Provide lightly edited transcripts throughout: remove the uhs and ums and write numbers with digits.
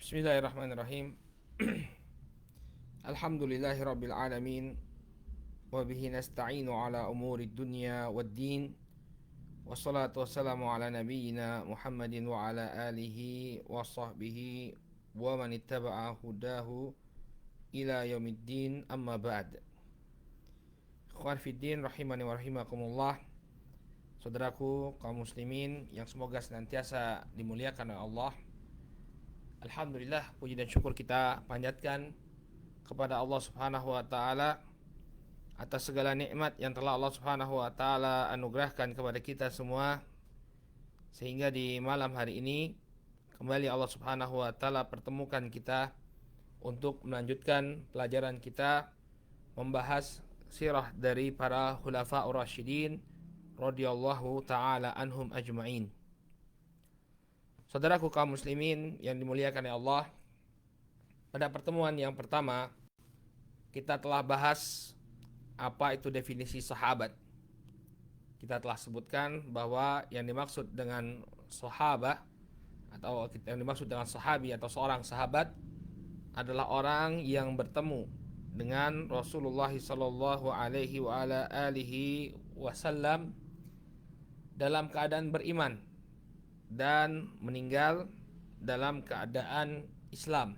Bismillahirrahmanirrahim. Alhamdulillahirabbil alamin wa bihi nasta'inu ala umurid dunya waddin. Wassalatu wassalamu ala nabiyyina Muhammadin wa ala alihi wa sahbihi wa man ittaba'a hudahu ila yaumiddin, amma ba'd. Ikhwan fiddin rahimani wa rahimakumullah. Saudaraku kaum muslimin yang semoga senantiasa dimuliakan oleh Allah. Alhamdulillah, puji dan syukur kita panjatkan kepada Allah Subhanahu wa taala atas segala nikmat yang telah Allah Subhanahu wa taala anugerahkan kepada kita semua, sehingga di malam hari ini kembali Allah Subhanahu wa taala pertemukan kita untuk melanjutkan pelajaran kita membahas sirah dari para khulafaur rasyidin radhiyallahu taala anhum ajma'in. Saudaraku kaum muslimin yang dimuliakan oleh Allah, pada pertemuan yang pertama kita telah bahas apa itu definisi sahabat. Kita telah sebutkan bahwa yang dimaksud dengan sahabat atau yang dimaksud dengan sahabi atau seorang sahabat adalah orang yang bertemu dengan Rasulullah sallallahu alaihi wa ala alihi wasallam dalam keadaan beriman dan meninggal dalam keadaan Islam,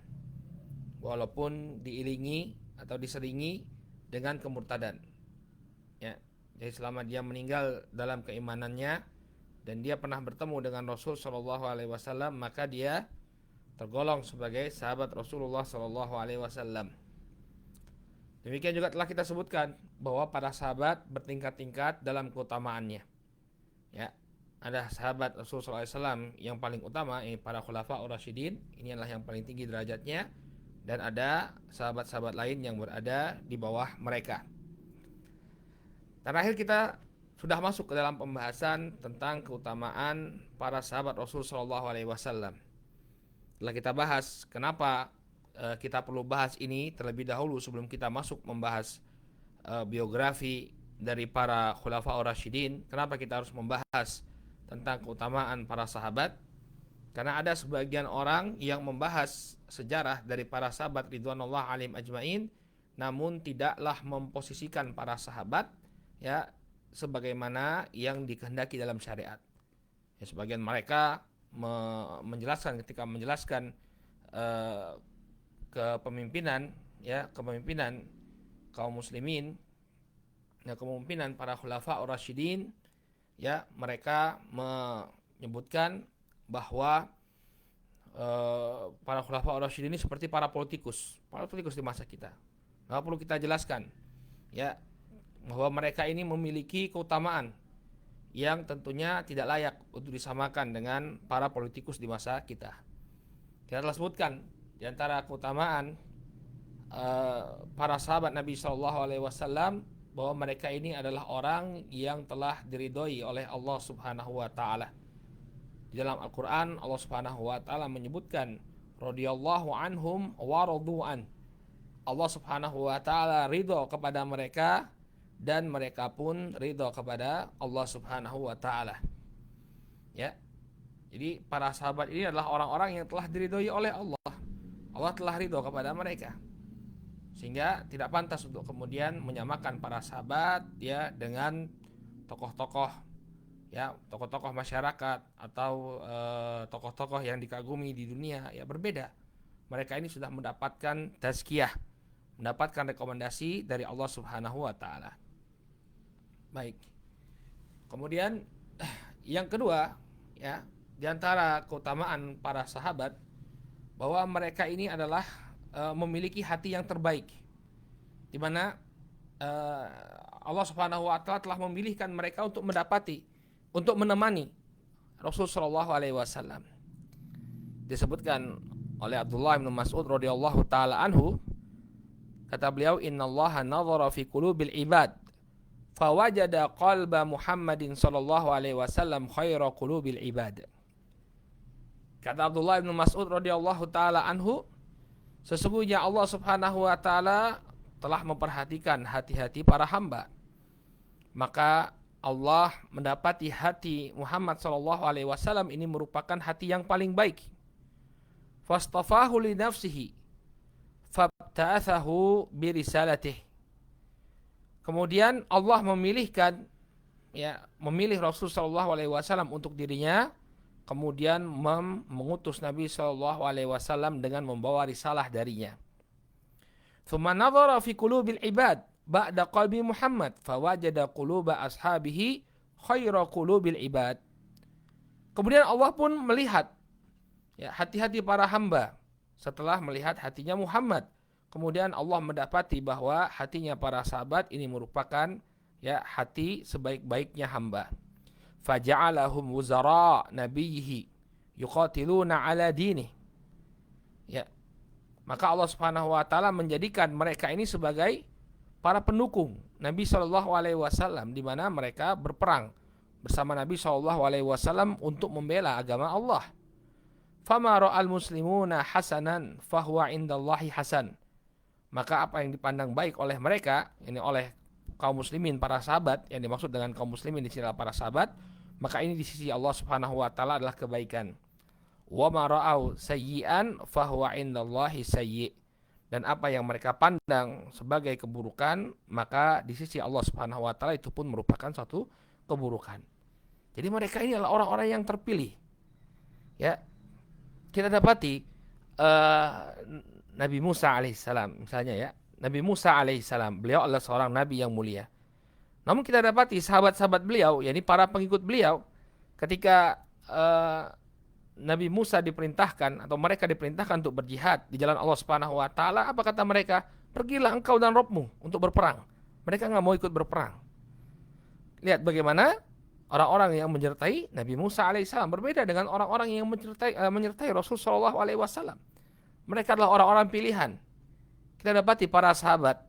walaupun diiringi atau diseringi dengan kemurtadan. Ya, jadi selama dia meninggal dalam keimanannya dan dia pernah bertemu dengan Rasul Shallallahu Alaihi Wasallam, maka dia tergolong sebagai sahabat Rasulullah Shallallahu Alaihi Wasallam. Demikian juga telah kita sebutkan bahwa para sahabat bertingkat-tingkat dalam keutamaannya. Ya, ada sahabat Rasulullah SAW yang paling utama, ini para khulafaur rasyidin, ini adalah yang paling tinggi derajatnya, dan ada sahabat-sahabat lain yang berada di bawah mereka. Terakhir kita sudah masuk ke dalam pembahasan tentang keutamaan para sahabat Rasul Shallallahu Alaihi Wasallam. Setelah kita bahas kenapa kita perlu bahas ini terlebih dahulu sebelum kita masuk membahas biografi dari para khulafaur rasyidin. Kenapa kita harus membahas tentang keutamaan para sahabat? Karena ada sebagian orang yang membahas sejarah dari para sahabat ridwanullah alaihim ajmain, namun tidaklah memposisikan para sahabat ya sebagaimana yang dikehendaki dalam syariat. Ya, sebagian mereka menjelaskan ketika menjelaskan kepemimpinan kaum muslimin, ya, kepemimpinan para khulafaur rasyidin, ya, mereka menyebutkan bahwa para khulafaur rasyidin ini seperti para politikus di masa kita. Nggak perlu kita jelaskan, ya, bahwa mereka ini memiliki keutamaan yang tentunya tidak layak untuk disamakan dengan para politikus di masa kita. Kita telah sebutkan di antara keutamaan para sahabat Nabi Shallallahu Alaihi Wasallam bahwa mereka ini adalah orang yang telah diridhoi oleh Allah Subhanahu wa taala. Di dalam Al-Qur'an Allah Subhanahu wa taala menyebutkan radhiyallahu anhum wa radu'an. Allah Subhanahu wa taala ridho kepada mereka dan mereka pun ridho kepada Allah Subhanahu wa taala. Ya. Jadi para sahabat ini adalah orang-orang yang telah diridhoi oleh Allah. Allah telah ridho kepada mereka. Sehingga tidak pantas untuk kemudian menyamakan para sahabat ya dengan tokoh-tokoh, ya, tokoh-tokoh masyarakat atau tokoh-tokoh yang dikagumi di dunia. Ya, berbeda. Mereka ini sudah mendapatkan tazkiyah, mendapatkan rekomendasi dari Allah Subhanahu wa taala. Baik. Kemudian yang kedua, ya, di antara keutamaan para sahabat bahwa mereka ini adalah memiliki hati yang terbaik, di mana Allah Subhanahu wa taala telah memilihkan mereka untuk menemani Rasul sallallahu alaihi wasallam. Disebutkan oleh Abdullah bin Mas'ud radhiyallahu taala anhu, kata beliau, innallaha nadhara fi qulubil ibad fawajada qalba Muhammadin sallallahu alaihi wasallam khaira qulubil ibad. Kata Abdullah bin Mas'ud radhiyallahu taala anhu, sesungguhnya Allah Subhanahu wa taala telah memperhatikan hati-hati para hamba. Maka Allah mendapati hati Muhammad sallallahu alaihi wasallam ini merupakan hati yang paling baik. fastafahu li nafsihi fabta'athahu bi risalatih. Kemudian Allah memilih Rasul sallallahu alaihi wasallam untuk dirinya, kemudian mengutus Nabi sallallahu alaihi wasallam dengan membawa risalah darinya. Thumma nadhara fi qulubil ibad ba'da qalbi Muhammad fawajada quluba ashabihi khaira qulubil ibad. Kemudian Allah pun melihat hati-hati para hamba setelah melihat hatinya Muhammad. Kemudian Allah mendapati bahwa hatinya para sahabat ini merupakan hati sebaik-baiknya hamba. Faja'alahum wuzara nabiyhi yuqatiluna ala dinih. Maka Allah Subhanahu wa taala menjadikan mereka ini sebagai para pendukung Nabi sallallahu alaihi wasallam, di mana mereka berperang bersama Nabi sallallahu alaihi wasallam untuk membela agama Allah. Fama ra'al muslimuna hasanan fahuwa indallahi hasan. Maka apa yang dipandang baik oleh mereka, ini oleh kaum muslimin para sahabat, yang dimaksud dengan kaum muslimin di sini adalah para sahabat, maka ini di sisi Allah Subhanahu wa taala adalah kebaikan. Wa ma ra'au sayyi'an fahuwa indallahi sayyi'. Dan apa yang mereka pandang sebagai keburukan, maka di sisi Allah Subhanahu wa taala itu pun merupakan suatu keburukan. Jadi mereka ini adalah orang-orang yang terpilih. Ya. Kita dapati Nabi Musa alaihissalam misalnya Nabi Musa alaihissalam, beliau adalah seorang nabi yang mulia. Namun kita dapati sahabat-sahabat beliau, yakni para pengikut beliau, ketika Nabi Musa diperintahkan atau mereka diperintahkan untuk berjihad di jalan Allah Subhanahu wa taala, apa kata mereka? Pergilah engkau dan Rabbmu untuk berperang. Mereka enggak mau ikut berperang. Lihat bagaimana orang-orang yang menyertai Nabi Musa alaihissalam berbeda dengan orang-orang yang menyertai Rasul sallallahu alaihi wasallam. Mereka adalah orang-orang pilihan. Kita dapati para sahabat,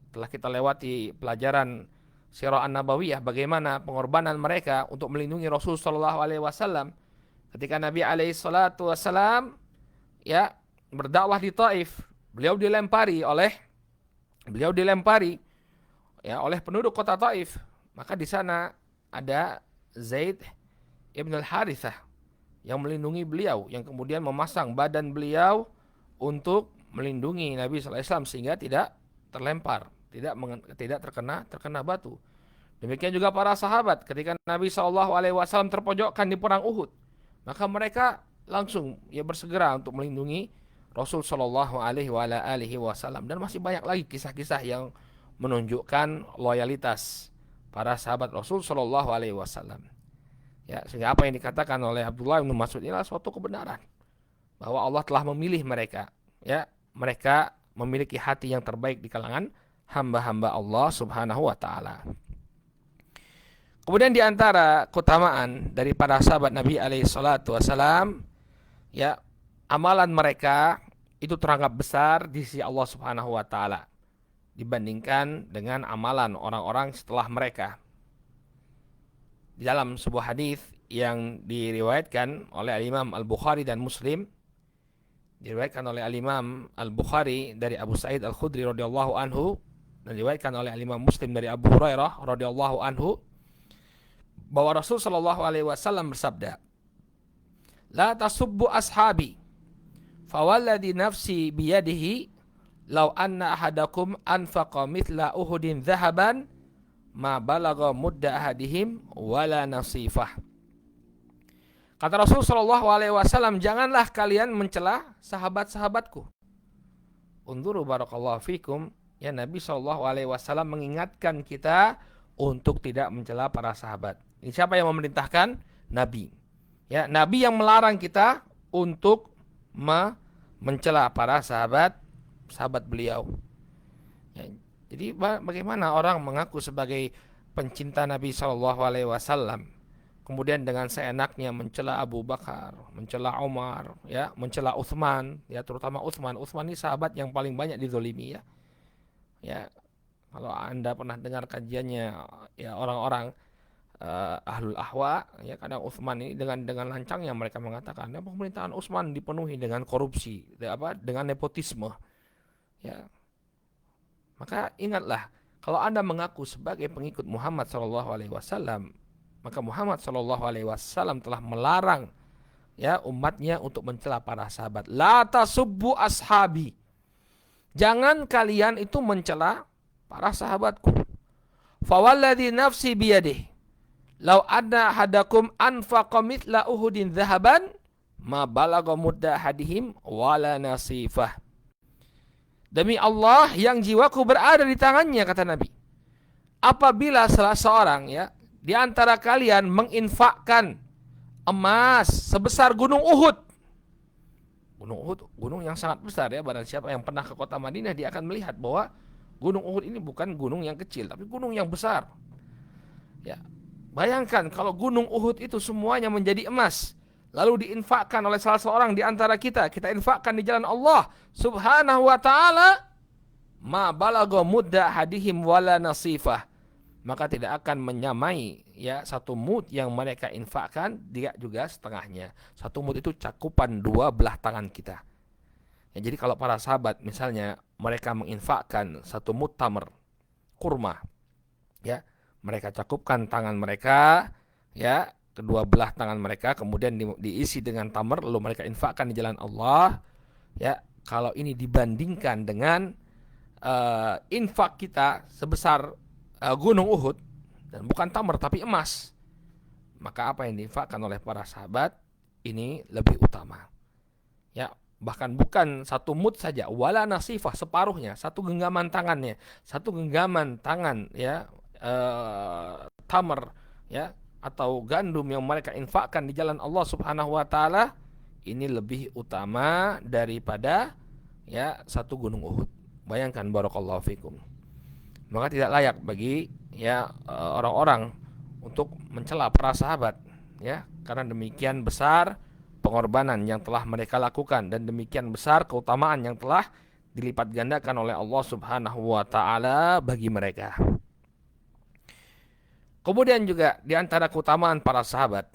telah kita lewati pelajaran Sirah An-Nabawiyah, bagaimana pengorbanan mereka untuk melindungi Rasul sallallahu alaihi wasallam. Ketika Nabi alaihi salatu wasallam berdakwah di Taif, beliau dilempari oleh penduduk kota Taif. Maka di sana ada Zaid ibn al-Harithah yang melindungi beliau, yang kemudian memasang badan beliau untuk melindungi Nabi sallallahu alaihi wasallam sehingga tidak terlempar, tidak terkena batu. Demikian juga para sahabat ketika Nabi sallallahu alaihi wasallam terpojokkan di perang Uhud, maka mereka langsung bersegera untuk melindungi Rasul sallallahu alaihi wasallam. Dan masih banyak lagi kisah-kisah yang menunjukkan loyalitas para sahabat Rasul sallallahu alaihi wasallam. Sehingga apa yang dikatakan oleh Abdullah bin Mas'ud inilah suatu kebenaran bahwa Allah telah memilih mereka. Mereka memiliki hati yang terbaik di kalangan hamba-hamba Allah Subhanahu wa taala. Kemudian di antara keutamaan dari para sahabat Nabi alaihi salatu wasalam, amalan mereka itu teranggap besar di sisi Allah Subhanahu wa taala dibandingkan dengan amalan orang-orang setelah mereka. Di dalam sebuah hadis yang diriwayatkan oleh Imam Al-Bukhari dan Muslim, diriwayatkan oleh Imam Al-Bukhari dari Abu Sa'id Al-Khudri radhiyallahu anhu dan diriwayatkan oleh Imam Muslim dari Abu Hurairah radhiyallahu anhu, bahwa Rasul sallallahu alaihi wasallam bersabda, "La tasubbu ashabi, fawalladhi nafsi biyadihi, law anna ahadakum anfaqa mithla Uhudin dhahaban ma balagha mudda ahadihim wala nasifah." Kata Rasul sallallahu alaihi wasallam, janganlah kalian mencela sahabat-sahabatku. Unzuru barakallahu fikum, Nabi sallallahu alaihi wasallam mengingatkan kita untuk tidak mencela para sahabat. Ini siapa yang memerintahkan? Nabi. Nabi yang melarang kita untuk mencela para sahabat beliau. Jadi bagaimana orang mengaku sebagai pencinta Nabi sallallahu alaihi wasallam, kemudian dengan seenaknya mencela Abu Bakar, mencela Umar, mencela Utsman, terutama Utsman. Utsman ini sahabat yang paling banyak dizalimi. Kalau Anda pernah dengar kajiannya orang-orang ahlul ahwa, kadang Utsman ini dengan lancangnya mereka mengatakan pemerintahan Utsman dipenuhi dengan korupsi, dengan nepotisme. Maka ingatlah, kalau Anda mengaku sebagai pengikut Muhammad sallallahu alaihi wasallam, maka Muhammad sallallahu alaihi wasallam telah melarang ya umatnya untuk mencela para sahabat. La tasubbu ashabi. Jangan kalian itu mencela para sahabatku. Fawalladzi nafsi biyadihi. Lau anna hadakum anfaqa mithla Uhudin dhahaban ma balagha mudda hadihim wala nasifah. Demi Allah yang jiwaku berada di tangannya, kata Nabi. Apabila salah seorang ya di antara kalian menginfakkan emas sebesar gunung Uhud. Gunung Uhud, gunung yang sangat besar ya. Barang siapa yang pernah ke kota Madinah, dia akan melihat bahwa gunung Uhud ini bukan gunung yang kecil, tapi gunung yang besar. Ya, bayangkan kalau gunung Uhud itu semuanya menjadi emas, lalu diinfakkan oleh salah seorang di antara kita infakkan di jalan Allah Subhanahu wa taala, ma balagha mudda hadihim wala nasifah. Maka tidak akan menyamai ya satu mud yang mereka infakkan, dia juga setengahnya. Satu mud itu cakupan dua belah tangan kita. Ya, jadi kalau para sahabat misalnya mereka menginfakkan satu mud tamr, kurma, ya mereka cakupkan tangan mereka, ya kedua belah tangan mereka, kemudian diisi dengan tamr, lalu mereka infakkan di jalan Allah. Ya, kalau ini dibandingkan dengan infak kita sebesar gunung Uhud, dan bukan tamr tapi emas, maka apa yang diinfakkan oleh para sahabat ini lebih utama. Ya, bahkan bukan satu mud saja, wala nasifah, separuhnya, satu genggaman tangannya, satu genggaman tangan ya tamr ya atau gandum yang mereka infakkan di jalan Allah Subhanahu wa taala, ini lebih utama daripada ya satu gunung Uhud. Bayangkan, barakallahu fikum. Maka tidak layak bagi ya orang-orang untuk mencela para sahabat ya, karena demikian besar pengorbanan yang telah mereka lakukan dan demikian besar keutamaan yang telah dilipat gandakan oleh Allah Subhanahu wa taala bagi mereka. Kemudian juga di antara keutamaan para sahabat,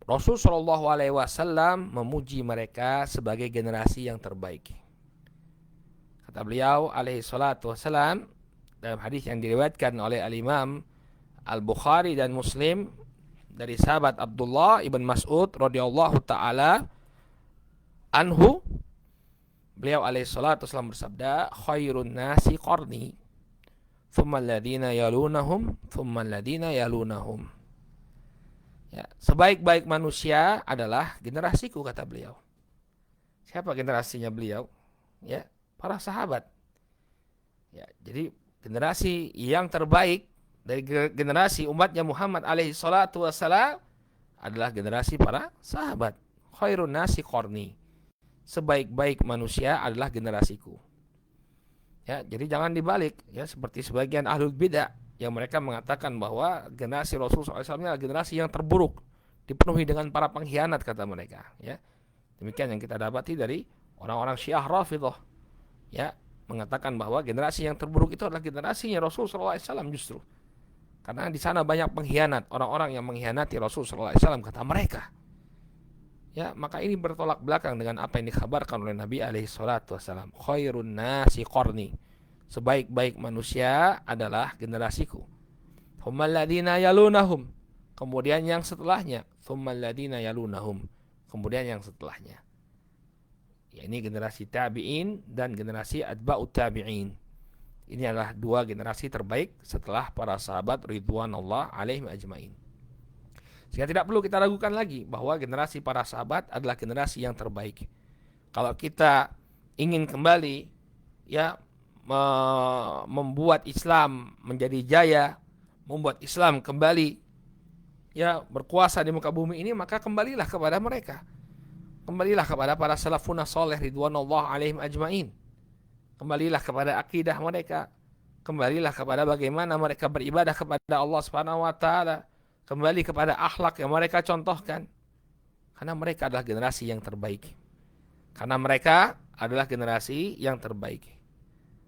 Rasul Shallallahu alaihi wasallam memuji mereka sebagai generasi yang terbaik. Kata beliau alaihi salatu wassalam dalam hadis yang diriwayatkan oleh Al-Imam Al-Bukhari dan Muslim dari sahabat Abdullah ibn Mas'ud radhiyallahu taala anhu, beliau alaihi salatu wassalam bersabda, khairun nasi qarni thumma alladhina yalunahum thumma alladhina yalunahum. Ya, sebaik-baik manusia adalah generasiku, kata beliau. Siapa generasinya beliau? Ya, para sahabat. Ya, jadi generasi yang terbaik dari generasi umatnya Muhammad alaihi salatu wassalam adalah generasi para sahabat. Khairun nasi qarni. Sebaik-baik manusia adalah generasiku. Ya, jadi jangan dibalik ya seperti sebagian ahlul bidah yang mereka mengatakan bahwa generasi Rasulullah SAW adalah generasi yang terburuk, dipenuhi dengan para pengkhianat, kata mereka. Ya, demikian yang kita dapati dari orang-orang Syiah Rafidhah. Ya, mengatakan bahwa generasi yang terburuk itu adalah generasinya Rasulullah SAW justru. Karena di sana banyak pengkhianat, orang-orang yang mengkhianati Rasulullah SAW, kata mereka. Ya, maka ini bertolak belakang dengan apa yang dikabarkan oleh Nabi alaihi salatu wasallam. Khairun nasi qarni. Sebaik-baik manusia adalah generasiku. Tsummal ladzina yalunahum. Kemudian yang setelahnya. Tsummal ladzina yalunahum. Kemudian yang setelahnya. Ya, ini generasi tabi'in dan generasi atba'ut tabi'in. Ini adalah dua generasi terbaik setelah para sahabat ridwanullah alaihim ajmain. Sehingga tidak perlu kita ragukan lagi bahwa generasi para sahabat adalah generasi yang terbaik. Kalau kita ingin kembali ya membuat Islam menjadi jaya, membuat Islam kembali ya berkuasa di muka bumi ini, maka kembalilah kepada mereka. Kembalilah kepada para salafun saleh ridwanullah alaihim ajmain. Kembalilah kepada akidah mereka. Kembalilah kepada bagaimana mereka beribadah kepada Allah Subhanahu wa taala. Kembali kepada akhlak yang mereka contohkan. Karena mereka adalah generasi yang terbaik. Karena mereka adalah generasi yang terbaik.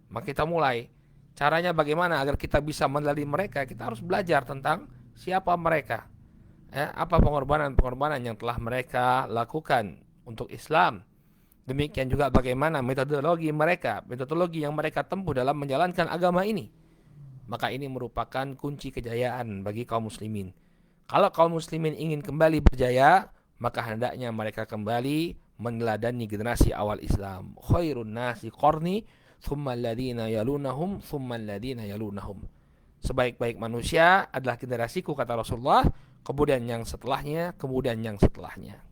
Maka kita mulai. Caranya bagaimana agar kita bisa meneladani mereka? Kita harus belajar tentang siapa mereka. Apa pengorbanan-pengorbanan yang telah mereka lakukan untuk Islam. Demikian juga bagaimana metodologi mereka, metodologi yang mereka tempuh dalam menjalankan agama ini. Maka ini merupakan kunci kejayaan bagi kaum muslimin. Kalau kaum muslimin ingin kembali berjaya, maka hendaknya mereka kembali meneladani generasi awal Islam. Khairun nasi qarni, thumma alladhina yalunahum, thumma alladhina yalunahum. Sebaik-baik manusia adalah generasiku, kata Rasulullah, kemudian yang setelahnya, kemudian yang setelahnya.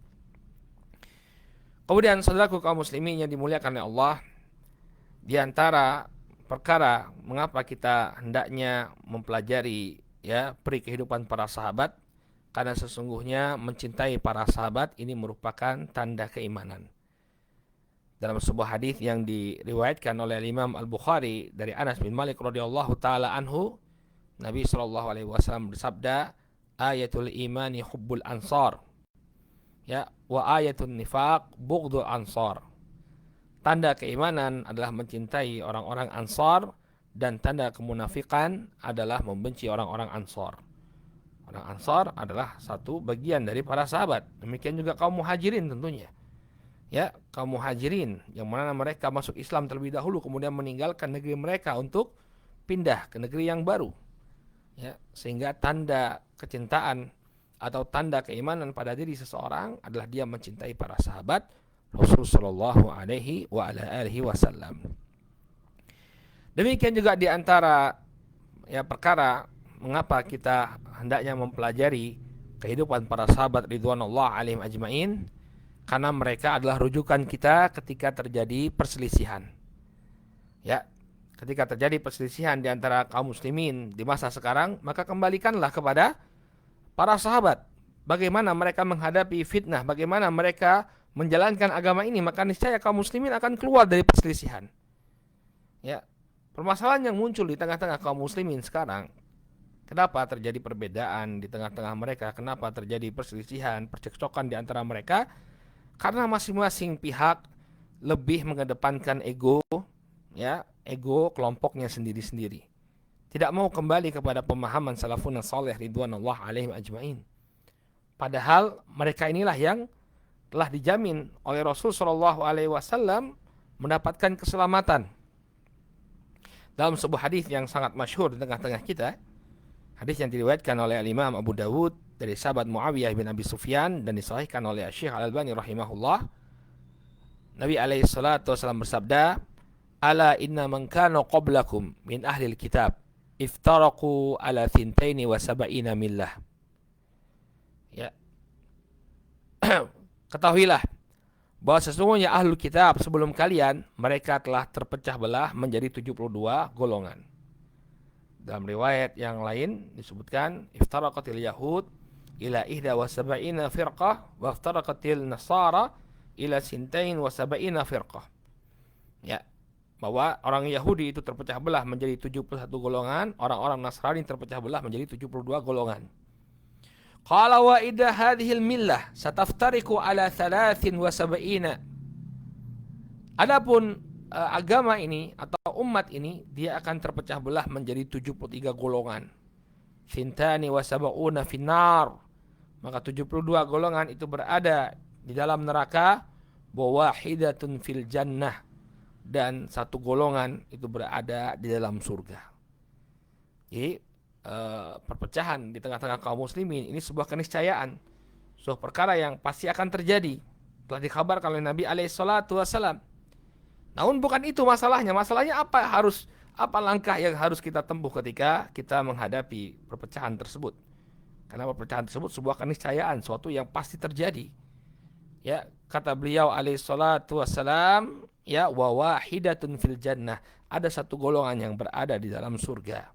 Kemudian saudaraku kaum muslimin yang dimuliakan oleh Allah, di antara perkara mengapa kita hendaknya mempelajari peri kehidupan para sahabat, karena sesungguhnya mencintai para sahabat ini merupakan tanda keimanan. Dalam sebuah hadis yang diriwayatkan oleh Imam Al-Bukhari dari Anas bin Malik radhiyallahu taala anhu, Nabi sallallahu alaihi wasallam bersabda, ayatul imani hubbul ansar, wa ayatul nifaq bughdul ansar. Tanda keimanan adalah mencintai orang-orang Ansar, dan tanda kemunafikan adalah membenci orang-orang Ansar. Orang Ansar adalah satu bagian dari para sahabat. Demikian juga kaum Muhajirin tentunya. Kaum Muhajirin yang mana mereka masuk Islam terlebih dahulu, kemudian meninggalkan negeri mereka untuk pindah ke negeri yang baru. Sehingga tanda kecintaan atau tanda keimanan pada diri seseorang adalah dia mencintai para sahabat Rasul sallallahu alaihi wa ala alihi wasallam. Demikian juga di antara perkara mengapa kita hendaknya mempelajari kehidupan para sahabat ridwanullah alaihim ajmain, karena mereka adalah rujukan kita ketika terjadi perselisihan. Ketika terjadi perselisihan di antara kaum muslimin di masa sekarang, maka kembalikanlah kepada para sahabat. Bagaimana mereka menghadapi fitnah, bagaimana mereka menjalankan agama ini, maka niscaya kaum muslimin akan keluar dari perselisihan. Permasalahan yang muncul di tengah-tengah kaum muslimin sekarang, kenapa terjadi perbedaan di tengah-tengah mereka, kenapa terjadi perselisihan, percekcokan di antara mereka? Karena masing-masing pihak lebih mengedepankan ego kelompoknya sendiri-sendiri. Tidak mau kembali kepada pemahaman salafun salih ridwanullah alaihim ajmain. Padahal mereka inilah yang telah dijamin oleh Rasul sallallahu alaihi wasallam mendapatkan keselamatan. Dalam sebuah hadis yang sangat masyhur di tengah-tengah kita, hadis yang diriwayatkan oleh Imam Abu Dawud dari sahabat Muawiyah bin Abi Sufyan dan disahihkan oleh Syekh Al-Albani rahimahullah, Nabi alaihi salatu wasallam bersabda, ala inna man kana qablakum min ahli kitab iftaraqu ala 72 millah. Ketahuilah bahwa sesungguhnya ahlul kitab sebelum kalian, mereka telah terpecah belah menjadi 72 golongan. Dalam riwayat yang lain disebutkan iftaraqatil yahud ila 71 firqah wa iftaraqatil nasara ila 72 firqah. Bahwa orang Yahudi itu terpecah belah menjadi 71 golongan, orang-orang Nasrani terpecah belah menjadi 72 golongan. Qala wa idha hadhil millah sataftariku ala 73. Adapun agama ini atau umat ini, dia akan terpecah belah menjadi 73 golongan. Fintani wa sab'una finnar. Maka 72 golongan itu berada di dalam neraka, wa wahidatun fil jannah. Dan satu golongan itu berada di dalam surga. Jadi perpecahan di tengah-tengah kaum muslimin ini sebuah keniscayaan, sebuah perkara yang pasti akan terjadi, telah dikabarkan oleh Nabi alaihi salatu wasallam. Namun bukan itu masalahnya. Masalahnya apa langkah yang harus kita tempuh ketika kita menghadapi perpecahan tersebut? Karena perpecahan tersebut sebuah keniscayaan, suatu yang pasti terjadi. Kata beliau alaihi salatu wasallam, wa wahidatun fil jannah, ada satu golongan yang berada di dalam surga.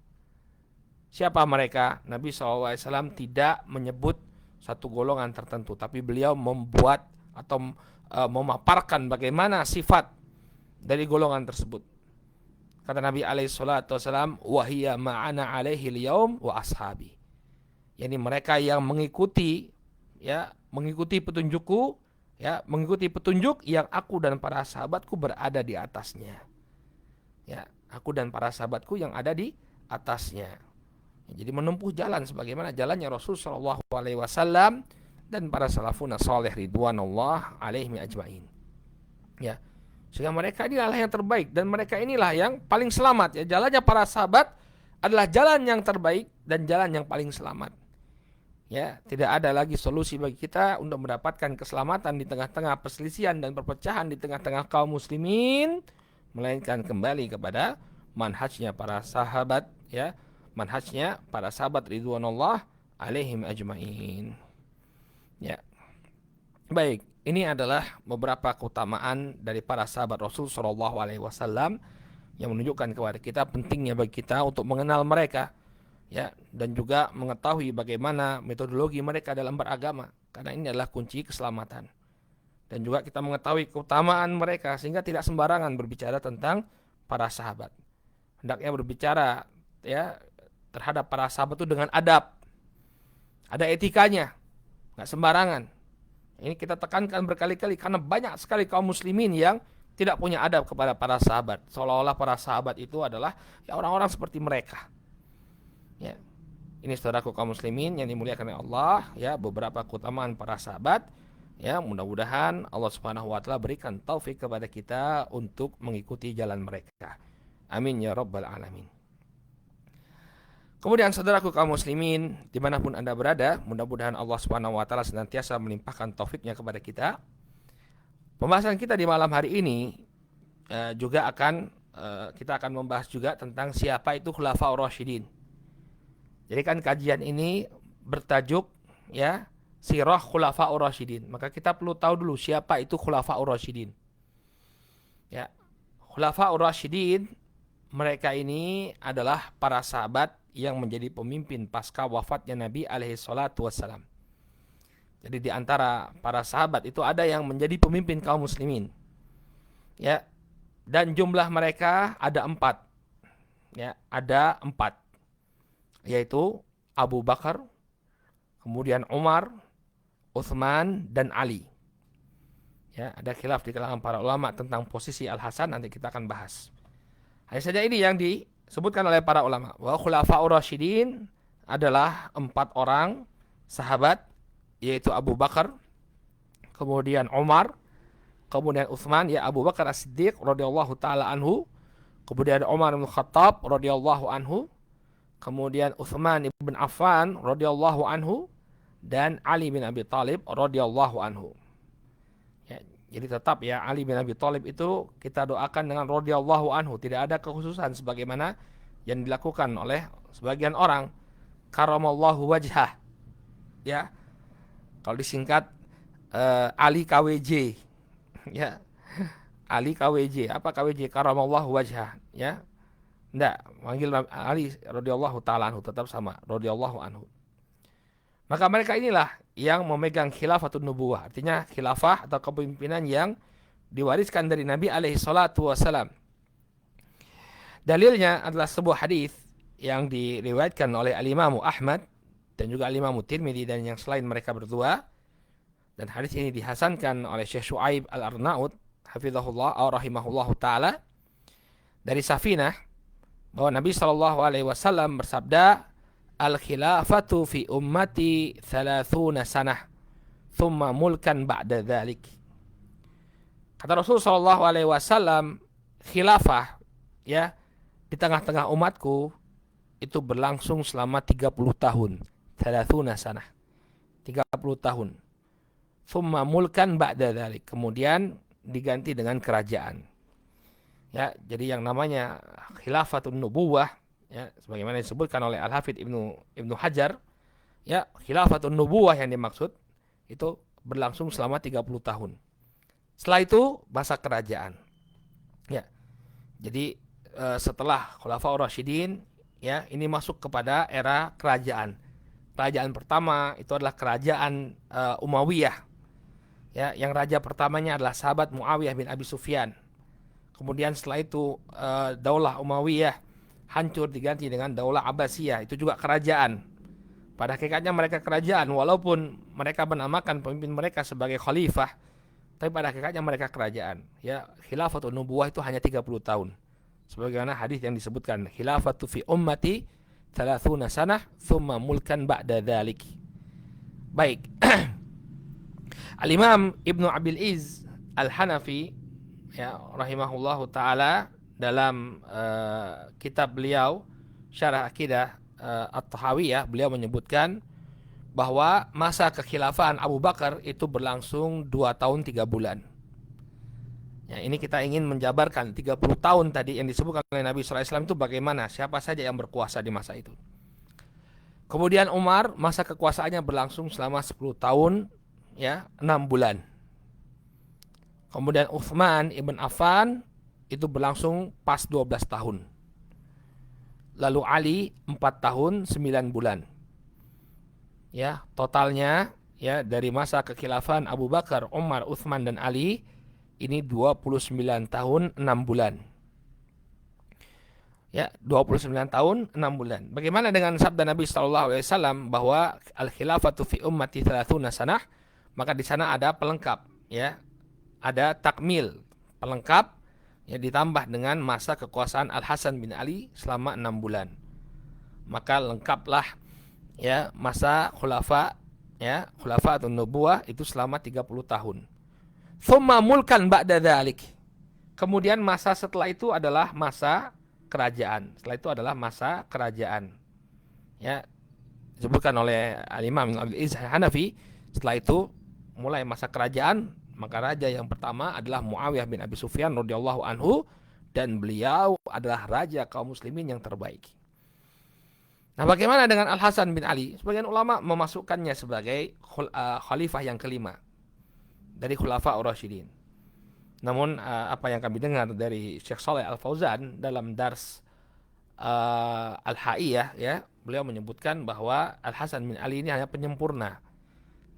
Siapa mereka? Nabi SAW tidak menyebut satu golongan tertentu, tapi beliau membuat atau memaparkan bagaimana sifat dari golongan tersebut. Kata Nabi SAW, wahiyya ma'ana alaihi al-yaum wa ashabi. Yani mereka yang mengikuti petunjukku, mengikuti petunjuk yang aku dan para sahabatku berada di atasnya. Aku dan para sahabatku yang ada di atasnya. Jadi menempuh jalan sebagaimana jalannya Rasul sallallahu alaihi wasallam dan para salafun salih ridwanullah alaihim ajmain. Sehingga mereka inilah yang terbaik dan mereka inilah yang paling selamat. Jalannya para sahabat adalah jalan yang terbaik dan jalan yang paling selamat. Ya, tidak ada lagi solusi bagi kita untuk mendapatkan keselamatan di tengah-tengah perselisihan dan perpecahan di tengah-tengah kaum muslimin, melainkan kembali kepada manhajnya para sahabat, ya, manhajnya para sahabat ridwanullah alaihim ajmain. Ya. Baik, ini adalah beberapa keutamaan dari para sahabat Rasul Shallallahu alaihi wasallam yang menunjukkan kepada kita pentingnya bagi kita untuk mengenal mereka, ya, dan juga mengetahui bagaimana metodologi mereka dalam beragama, karena ini adalah kunci keselamatan. Dan juga kita mengetahui keutamaan mereka sehingga tidak sembarangan berbicara tentang para sahabat. Hendaknya berbicara, ya, terhadap para sahabat itu dengan adab, ada etikanya, nggak sembarangan. Ini kita tekankan berkali-kali karena banyak sekali kaum muslimin yang tidak punya adab kepada para sahabat, seolah-olah para sahabat itu adalah ya orang-orang seperti mereka. Ya. Ini saudaraku kaum muslimin yang dimuliakan oleh Allah, ya, beberapa keutamaan para sahabat. Ya, mudah-mudahan Allah Subhanahu wa taala berikan taufik kepada kita untuk mengikuti jalan mereka. Amin ya rabbal alamin. Kemudian saudaraku kaum muslimin dimanapun anda berada, mudah-mudahan Allah Subhanahu wa taala senantiasa melimpahkan taufiknya kepada kita. Pembahasan kita di malam hari ini juga kita akan membahas juga tentang siapa itu Khulafaur Rasyidin. Jadi kan kajian ini bertajuk, ya, Sirah Khulafaur Rasyidin. Maka kita perlu tahu dulu siapa itu Khulafaur Rasyidin. Ya, Khulafaur Rasyidin mereka ini adalah para sahabat yang menjadi pemimpin pasca wafatnya Nabi alaihi salatu wassalam. Jadi di antara para sahabat itu ada yang menjadi pemimpin kaum muslimin. Ya. Dan jumlah mereka ada 4. Ya, ada 4. Yaitu Abu Bakar, kemudian Umar, Utsman dan Ali. Ya, ada khilaf di kalangan para ulama tentang posisi Al-Hasan, nanti kita akan bahas. Hanya saja ini yang disebutkan oleh para ulama, bahwa Khulafaur Rasyidin adalah 4 orang sahabat, yaitu Abu Bakar, kemudian Umar, kemudian Utsman, ya, Abu Bakar As-Siddiq radhiyallahu taala anhu, kemudian Umar bin Khattab radhiyallahu anhu, kemudian Utsman bin Affan radhiyallahu anhu, dan Ali bin Abi Thalib radhiyallahu anhu. Ya, jadi tetap, ya, Ali bin Abi Thalib itu kita doakan dengan radhiyallahu anhu, tidak ada kekhususan sebagaimana yang dilakukan oleh sebagian orang, karamallahu wajhah, ya. Kalau disingkat Ali KWJ, ya, Ali KWJ. Apa KWJ? Karamallahu wajhah, ya. Enggak, manggil Ali radhiyallahu taala anhu tetap sama, radhiyallahu anhu. Maka mereka inilah yang memegang khilafatun nubuwah, artinya khilafah atau kepemimpinan yang diwariskan dari Nabi alaihi salatu wasalam. Dalilnya adalah sebuah hadis yang diriwayatkan oleh Al-Imam Ahmad dan juga Al-Imam Tirmidzi dan yang selain mereka berdua. Dan hadis ini dihasankan oleh Syekh Syuaib Al-Arnaud hafizahullah atau rahimahullahu taala dari Safinah, bahwa Nabi sallallahu alaihi wasallam bersabda, "Al-khilafatu fi ummati 30 sanah, thumma mulkan ba'da dzalik." Kata Rasul sallallahu alaihi wasallam, khilafah, ya, di tengah-tengah umatku itu berlangsung selama 30 tahun. 30 sanah. 30 tahun. Thumma mulkan ba'da dzalik. Kemudian diganti dengan kerajaan. Ya, jadi yang namanya khilafatun nubuwah, ya, sebagaimana disebutkan oleh Al-Hafidz Ibnu Hajar, ya, khilafatun nubuwah yang dimaksud itu berlangsung selama 30 tahun. Setelah itu masa kerajaan. Ya. Jadi setelah Khulafaur Rasyidin, ya, ini masuk kepada era kerajaan. Kerajaan pertama itu adalah kerajaan Umayyah. Ya, yang raja pertamanya adalah sahabat Muawiyah bin Abi Sufyan. Kemudian setelah itu Daulah Umayyah hancur diganti dengan Daulah Abbasiyah. Itu juga kerajaan. Pada hakikatnya mereka kerajaan, walaupun mereka menamakan pemimpin mereka sebagai khalifah, tapi pada hakikatnya mereka kerajaan. Ya, khilafatun nubuwah itu hanya 30 tahun. Sebagaimana hadis yang disebutkan, khilafatu fi ummati 30 sanah thumma mulkan ba'da dzalik. Baik. Al-Imam Ibnu Abil Iz Al-Hanafi, ya, rahimahullahu taala, dalam kitab beliau Syarah Aqidah At-Tahawiyah, beliau menyebutkan bahwa masa kekhilafan Abu Bakar itu berlangsung 2 tahun 3 bulan. Ya, ini kita ingin menjabarkan 30 tahun tadi yang disebutkan oleh Nabi SAW itu bagaimana, siapa saja yang berkuasa di masa itu. Kemudian Umar, masa kekuasaannya berlangsung selama 10 tahun, ya, 6 bulan. Kemudian Utsman ibn Affan itu berlangsung pas 12 tahun. Lalu Ali 4 tahun 9 bulan. Ya, totalnya ya dari masa kekhilafan Abu Bakar, Umar, Utsman dan Ali ini 29 tahun 6 bulan. Ya, 29 tahun 6 bulan. Bagaimana dengan sabda Nabi sallallahu alaihi wasallam bahwa al-khilafatu fi ummati 30 sanah? Maka di sana ada pelengkap, ya. Ada takmil, pelengkap, ya, ditambah dengan masa kekuasaan Al-Hasan bin Ali selama 6 bulan. Maka lengkaplah, ya, masa khulafa, ya, khulafa atau nubuwah itu selama 30 tahun. Thumma mulkan ba'da dzalik. Kemudian masa setelah itu adalah masa kerajaan. Setelah itu adalah masa kerajaan. Ya, disebutkan oleh Al-Imam Abil Izz Hanafi, setelah itu mulai masa kerajaan, maka raja yang pertama adalah Muawiyah bin Abi Sufyan radhiyallahu anhu, dan beliau adalah raja kaum muslimin yang terbaik. Nah, bagaimana dengan Al-Hasan bin Ali? Sebagian ulama memasukkannya sebagai khalifah yang kelima dari Khulafa Ar-Rasyidin. Namun apa yang kami dengar dari Syekh Shalih Al-Fauzan dalam dars Al-Ha'iyah, ya, beliau menyebutkan bahwa Al-Hasan bin Ali ini hanya penyempurna.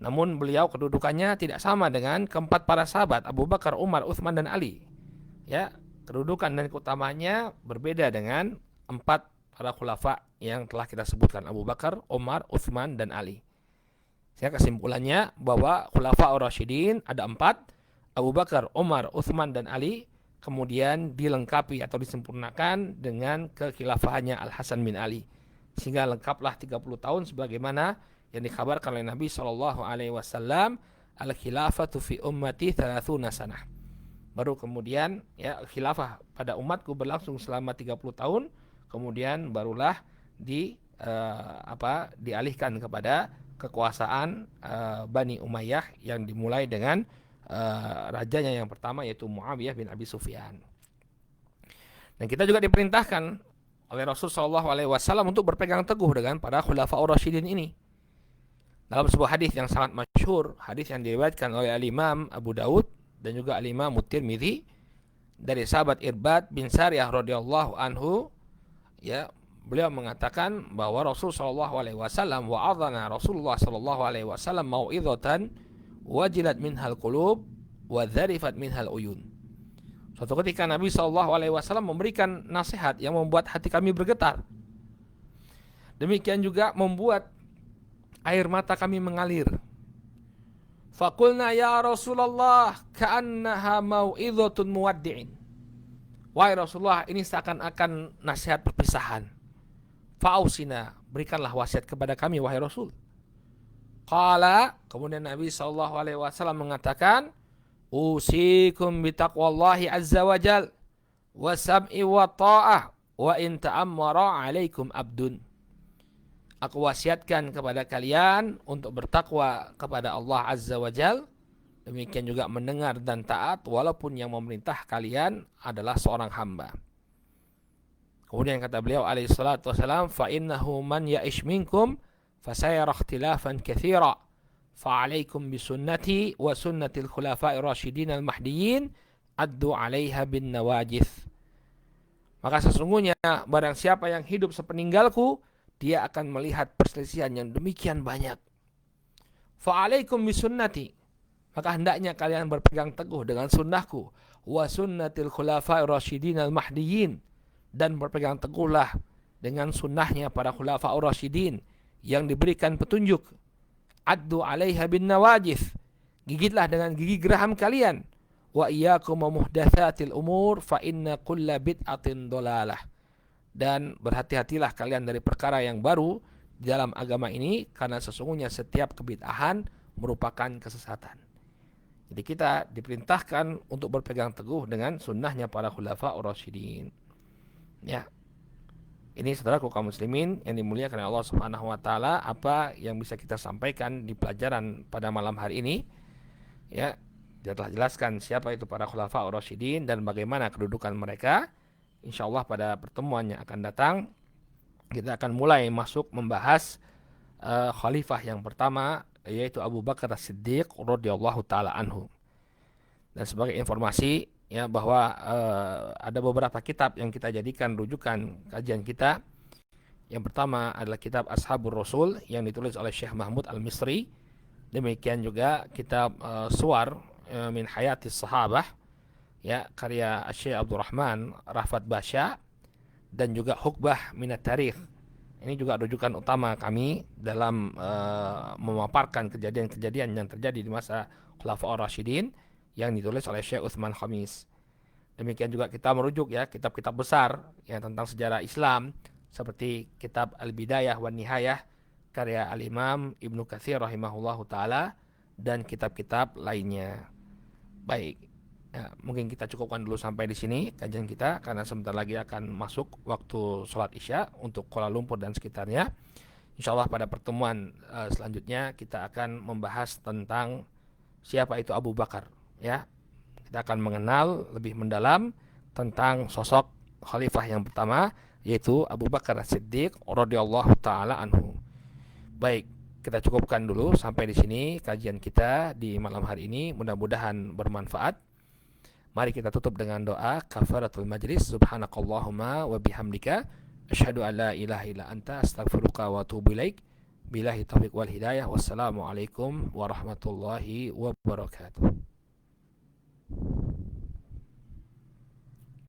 Namun beliau kedudukannya tidak sama dengan keempat para sahabat Abu Bakar, Umar, Utsman dan Ali. Ya, kedudukan dan keutamanya berbeda dengan empat para khulafa yang telah kita sebutkan, Abu Bakar, Umar, Utsman dan Ali. Sehingga kesimpulannya bahwa khulafa ar-rasyidin ada 4, Abu Bakar, Umar, Utsman dan Ali, kemudian dilengkapi atau disempurnakan dengan kekhilafahannya Al-Hasan bin Ali. Sehingga lengkaplah 30 tahun sebagaimana yang dikabarkan oleh Nabi sallallahu alaihi wasallam, al-khilafatu fi ummati 30 sanah. Baru kemudian, ya, khilafah pada umatku berlangsung selama 30 tahun, kemudian barulah dialihkan kepada kekuasaan Bani Umayyah yang dimulai dengan rajanya yang pertama yaitu Muawiyah bin Abi Sufyan. Dan kita juga diperintahkan oleh Rasul sallallahu alaihi wasallam untuk berpegang teguh dengan para khulafaur rasyidin ini. Dalam sebuah hadis yang sangat masyhur, hadis yang diriwayatkan oleh Al-Imam Abu Daud dan juga Al-Imam Tirmidzi dari sahabat Irbad bin Sariyah radhiyallahu anhu, ya, beliau mengatakan bahwa Rasul sallallahu alaihi wasallam wa'adhana Rasulullah sallallahu alaihi wasallam mau'izatan wajilat minhal qulub wa dzarifat minhal uyun. Suatu ketika Nabi sallallahu alaihi wasallam memberikan nasihat yang membuat hati kami bergetar. Demikian juga membuat air mata kami mengalir. Faqulna ya Rasulullah ka'annaha mau'izatun muwaddi'in. Wahai Rasulullah, ini seakan-akan nasihat perpisahan. Fa'ausina, berikanlah wasiat kepada kami wahai Rasul. Qala, kemudian Nabi sallallahu alaihi wasallam mengatakan, usikum bitaqwallahi azza wa jal wa sam'i wa ta'ah wa in ta'ammara alaikum abdun. Aku wasiatkan kepada kalian untuk bertakwa kepada Allah azza wa jal, demikian juga mendengar dan taat walaupun yang memerintah kalian adalah seorang hamba. Kemudian kata beliau alaihi salatu wasalam, fa innahu man ya'ish minkum fasayara ikhtilafan katsira fa 'alaikum bisunnati wa sunnatil khulafa'ir rasyidin al-mahdiyyin addu 'alaiha bin nawajith. Maka sesungguhnya barang siapa yang hidup sepeninggalku, dia akan melihat perselisihan yang demikian banyak. Fa 'alaikum bisunnati, maka hendaknya kalian berpegang teguh dengan sunnahku, wa sunnatil khulafa'ir rasyidin al-mahdiyyin, dan berpegang teguhlah dengan sunnahnya para khulafa'ur rasyidin yang diberikan petunjuk. Addu 'alaiha bin nawajith, gigitlah dengan gigi geraham kalian. Wa iyyakum muhdatsatil umur fa inna kulla bid'atin dhalalah, dan berhati-hatilah kalian dari perkara yang baru di dalam agama ini, karena sesungguhnya setiap kebid'ahan merupakan kesesatan. Jadi kita diperintahkan untuk berpegang teguh dengan sunnahnya para khulafa'ur rasyidin. Ya. Ini saudaraku kaum muslimin yang dimuliakan oleh Allah Subhanahu wa taala, apa yang bisa kita sampaikan di pelajaran pada malam hari ini, ya. Dia telah jelaskan siapa itu para khulafaur rasyidin dan bagaimana kedudukan mereka. Insyaallah pada pertemuan yang akan datang kita akan mulai masuk membahas khalifah yang pertama, yaitu Abu Bakar As-Siddiq radhiyallahu taala anhu. Dan sebagai informasi ya bahwa ada beberapa kitab yang kita jadikan rujukan kajian kita. Yang pertama adalah kitab Ashabur Rasul yang ditulis oleh Syekh Mahmud Al-Misri. Demikian juga kitab Suwar min Hayatis Sahabah, ya, karya Syekh Abdurrahman Rafat Basya, dan juga Hukbah Minat Tarikh. Ini juga rujukan utama kami dalam memaparkan kejadian-kejadian yang terjadi di masa Khulafaur Rasyidin yang ditulis oleh Syekh Utsman Khamis. Demikian juga kita merujuk ya kitab-kitab besar yang tentang sejarah Islam seperti kitab Al-Bidayah wan Nihayah karya Al-Imam Ibnu Katsir rahimahullahu taala dan kitab-kitab lainnya. Baik. Ya, mungkin kita cukupkan dulu sampai di sini kajian kita karena sebentar lagi akan masuk waktu sholat Isya untuk Kuala Lumpur dan sekitarnya. Insyaallah pada pertemuan selanjutnya kita akan membahas tentang siapa itu Abu Bakar, ya. Kita akan mengenal lebih mendalam tentang sosok khalifah yang pertama, yaitu Abu Bakar As-Siddiq radhiyallahu taala anhu. Baik, kita cukupkan dulu sampai di sini kajian kita di malam hari ini. Mudah-mudahan bermanfaat. Mari kita tutup dengan doa kafaratul majlis. Subhanakallahumma wa bihamdika asyhadu an la ilaha illa anta astaghfiruka wa atubu ilaik. Billahi taufiq wal hidayah. Wassalamualaikum warahmatullahi wabarakatuh.